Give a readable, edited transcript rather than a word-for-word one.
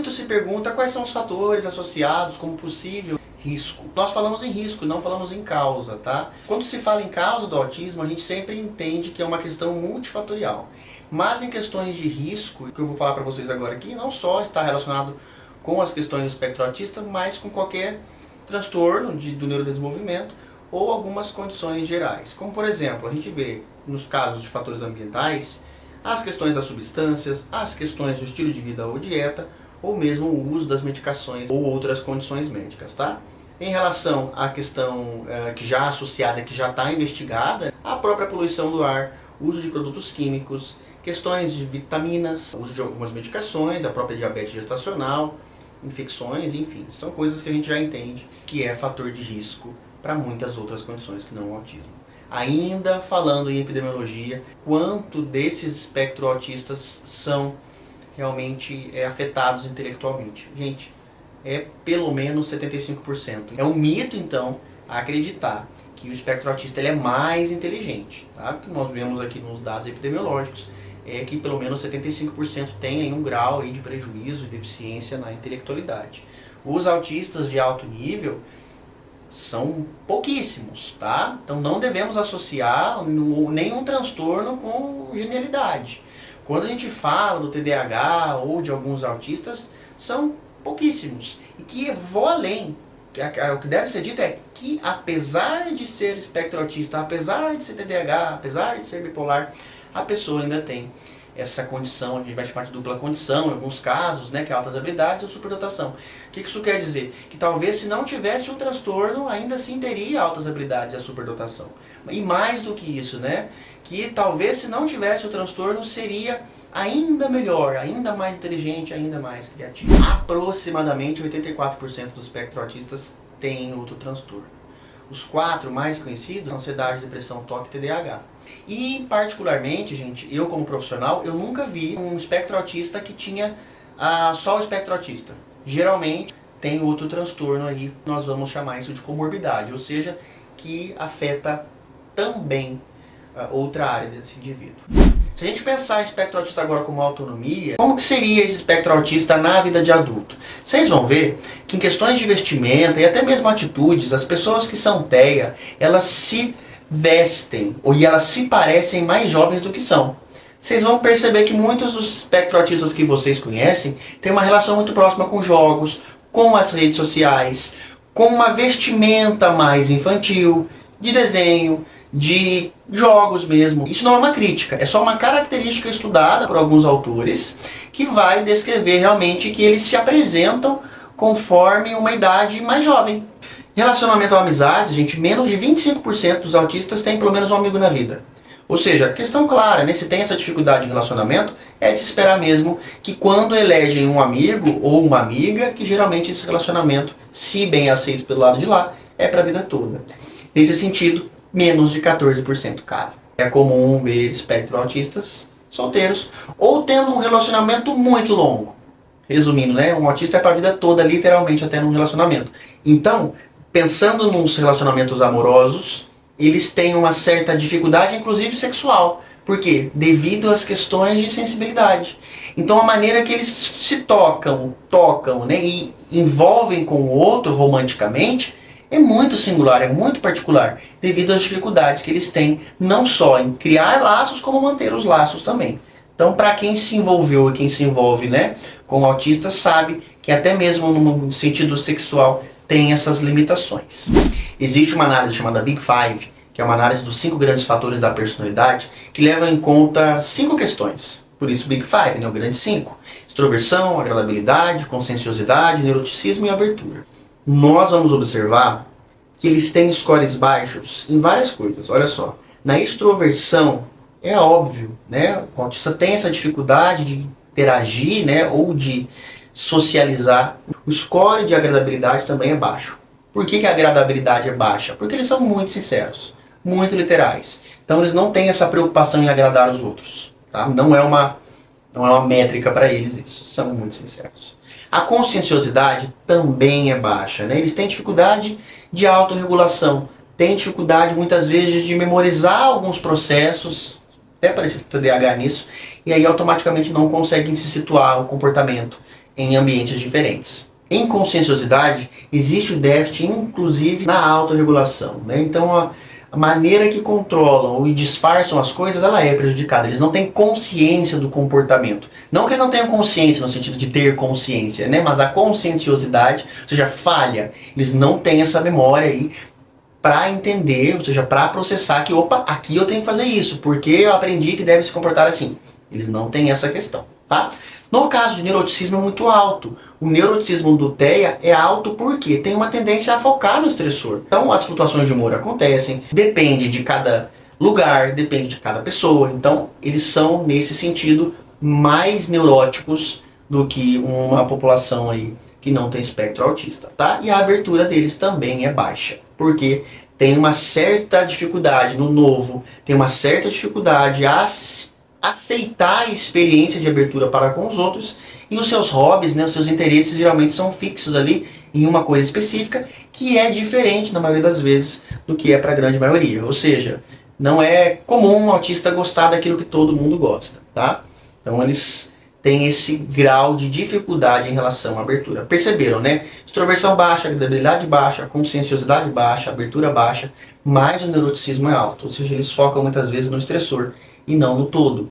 Muito se pergunta quais são os fatores associados como possível risco. Nós falamos em risco, não falamos em causa, tá? Quando se fala em causa do autismo, a gente sempre entende que é uma questão multifatorial. Mas em questões de risco, que eu vou falar para vocês agora aqui, não só está relacionado com as questões do espectro autista, mas com qualquer transtorno do neurodesenvolvimento ou algumas condições gerais. Como por exemplo, a gente vê nos casos de fatores ambientais, as questões das substâncias, as questões do estilo de vida ou dieta, ou mesmo o uso das medicações ou outras condições médicas, tá? Em relação à questão que já associada, que já está investigada, a própria poluição do ar, uso de produtos químicos, questões de vitaminas, uso de algumas medicações, a própria diabetes gestacional, infecções, enfim, são coisas que a gente já entende que é fator de risco para muitas outras condições que não o autismo. Ainda falando em epidemiologia, quanto desses espectro autistas são realmente afetados intelectualmente? Gente, é pelo menos 75%. É um mito, então, acreditar que o espectro autista ele é mais inteligente. Tá? O que nós vemos aqui nos dados epidemiológicos é que pelo menos 75% tem aí um grau aí de prejuízo e deficiência na intelectualidade. Os autistas de alto nível são pouquíssimos, tá? Então não devemos associar nenhum transtorno com genialidade. Quando a gente fala do TDAH ou de alguns autistas, são pouquíssimos. E que vou além. O que deve ser dito é que, apesar de ser espectro autista, apesar de ser TDAH, apesar de ser bipolar, a pessoa ainda tem essa condição, a gente vai chamar de dupla condição, em alguns casos, né, que é altas habilidades ou superdotação. O que isso quer dizer? Que talvez se não tivesse um transtorno, ainda assim teria altas habilidades e a superdotação. E mais do que isso, né, que talvez se não tivesse o transtorno, seria ainda melhor, ainda mais inteligente, ainda mais criativo. Aproximadamente 84% dos espectro autistas têm outro transtorno. Os 4 mais conhecidos, ansiedade, depressão, TOC e TDAH. E particularmente, gente, eu como profissional, eu nunca vi um espectro autista que tinha só o espectro autista. Geralmente tem outro transtorno aí, nós vamos chamar isso de comorbidade, ou seja, que afeta também outra área desse indivíduo. Se a gente pensar em espectro autista agora como autonomia, como que seria esse espectro autista na vida de adulto? Vocês vão ver que em questões de vestimenta e até mesmo atitudes, as pessoas que são TEA, elas se vestem e elas se parecem mais jovens do que são. Vocês vão perceber que muitos dos espectro autistas que vocês conhecem têm uma relação muito próxima com jogos, com as redes sociais, com uma vestimenta mais infantil, de desenho, de jogos mesmo. Isso não é uma crítica, é só uma característica estudada por alguns autores que vai descrever realmente que eles se apresentam conforme uma idade mais jovem. Relacionamento à amizade, gente, menos de 25% dos autistas têm pelo menos um amigo na vida. Ou seja, questão clara, né? Se tem essa dificuldade em relacionamento, é de se esperar mesmo que quando elegem um amigo ou uma amiga, que geralmente esse relacionamento, se bem aceito pelo lado de lá, é para a vida toda. Nesse sentido, menos de 14% casa. É comum ver espectro autistas solteiros ou tendo um relacionamento muito longo. Resumindo, né? Um autista é para a vida toda, literalmente, até num relacionamento. Então, pensando nos relacionamentos amorosos, eles têm uma certa dificuldade, inclusive sexual. Por quê? Devido às questões de sensibilidade. Então, a maneira que eles se tocam, né, e envolvem com o outro romanticamente, é muito singular, é muito particular, devido às dificuldades que eles têm, não só em criar laços, como manter os laços também. Então, para quem se envolveu e quem se envolve, né, com autista, sabe que até mesmo no sentido sexual tem essas limitações. Existe uma análise chamada Big Five, que é uma análise dos 5 grandes fatores da personalidade, que leva em conta 5 questões. Por isso Big Five, né, o grande 5. Extroversão, agradabilidade, conscienciosidade, neuroticismo e abertura. Nós vamos observar que eles têm scores baixos em várias coisas. Olha só, na extroversão é óbvio, né? O autista tem essa dificuldade de interagir, né, ou de socializar. O score de agradabilidade também é baixo. Por que a agradabilidade é baixa? Porque eles são muito sinceros, muito literais. Então eles não têm essa preocupação em agradar os outros, tá? Não é uma métrica para eles isso. São muito sinceros. A conscienciosidade também é baixa, né? Eles têm dificuldade de autorregulação, têm dificuldade muitas vezes de memorizar alguns processos, até parecido com o TDAH nisso, e aí automaticamente não conseguem se situar o comportamento em ambientes diferentes. Em conscienciosidade, existe o déficit, inclusive, na autorregulação, né? Então, a maneira que controlam e disfarçam as coisas, ela é prejudicada. Eles não têm consciência do comportamento. Não que eles não tenham consciência no sentido de ter consciência, né? Mas a conscienciosidade, ou seja, falha. Eles não têm essa memória aí para entender, ou seja, para processar que, opa, aqui eu tenho que fazer isso, porque eu aprendi que deve se comportar assim. Eles não têm essa questão, tá? No caso de neuroticismo é muito alto. O neuroticismo do TEA é alto porque tem uma tendência a focar no estressor. Então as flutuações de humor acontecem, depende de cada lugar, depende de cada pessoa. Então eles são, nesse sentido, mais neuróticos do que uma população aí que não tem espectro autista, tá? E a abertura deles também é baixa, porque tem uma certa dificuldade no novo, tem uma certa dificuldade a aceitar a experiência de abertura para com os outros, e os seus hobbies, né, os seus interesses geralmente são fixos ali em uma coisa específica, que é diferente na maioria das vezes do que é para a grande maioria. Ou seja, não é comum um autista gostar daquilo que todo mundo gosta, tá? Então eles têm esse grau de dificuldade em relação à abertura. Perceberam, né? Extroversão baixa, agradabilidade baixa, conscienciosidade baixa, abertura baixa, mas o neuroticismo é alto. Ou seja, eles focam muitas vezes no estressor e não no todo.